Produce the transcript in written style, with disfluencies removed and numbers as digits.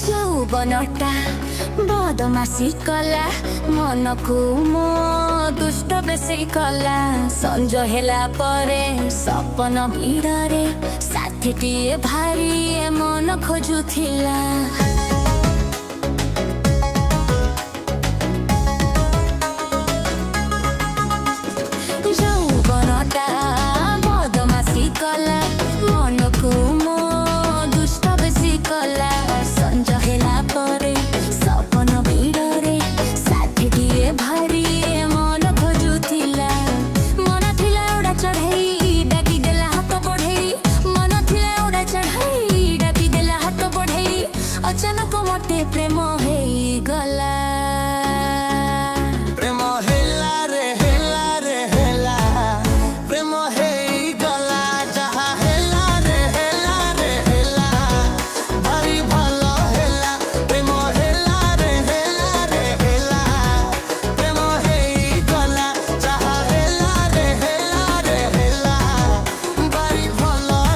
ଯୌବନଟା ବଦମାସି କଲା, ମନକୁ ମୋ ଦୁଷ୍ଟ ବେଶୀ କଲା। ସଞ୍ଜ ହେଲା ପରେ ସପନ ଭିଡ଼ରେ ସାଥିଟିଏ ଭାରି ମନ ଖୋଜୁଥିଲା। ଯୌବନଟା ବଦମାସି କଲା, ମନକୁ ମୋ ଦୁଷ୍ଟ ବେଶୀ କଲା। ସଞ୍ଜ ହେଲା ପରେ ସପନ ଭିଡ଼ରେ ସାଥିଟିଏ ଭାରି ମନ ଖୋଜୁଥିଲା। ମନ ଥିଲା ଉଡ଼ା ଚଢ଼େଇ ଡାକି ଦେଲା ହାତ ବଢ଼େଇ, ମନ ଥିଲା ଉଡ଼ା ଚଢ଼େଇ ଡାକି ଦେଲା ହାତ ବଢ଼େଇ। ଅଚାନକ ମତେ ପ୍ରେମ ହେଇଗଲା।